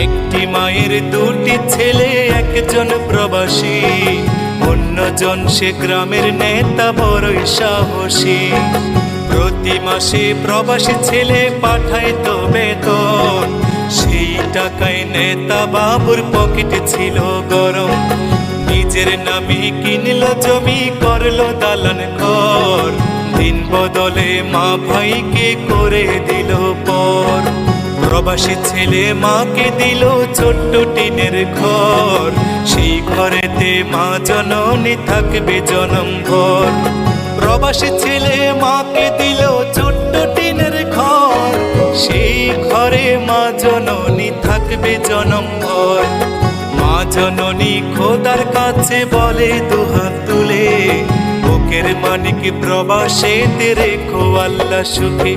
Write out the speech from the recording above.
একটি মায়ের দুটি ছেলে, একজন প্রবাসী, অন্যজন সে গ্রামের নেতা বড়ই সাহসী। প্রতি মাসে প্রবাসী ছেলে পাঠায় তো বেতন, সেই টাকায় নেতা বাবুর পকেটে ছিল গরম। নিজের নামে কিনলো জমি, করলো দালান ঘর, দিন বদলে মা ভাইকে করে দিল পর। প্রবাসী ছেলে মাকে দিল ছোট্ট টিনের ঘর, সেই ঘরেতে মা জননী থাকবে জনমভর। প্রবাসী ছেলে মাকে দিল ছোট্ট টিনের ঘর, সেই ঘরে মা জননী থাকবে জনমভর। মা জননী খোদার কাছে বলে দুহাত তুলে, বুকের মানিক প্রবাসে রেখো আল্লাহ সুখে।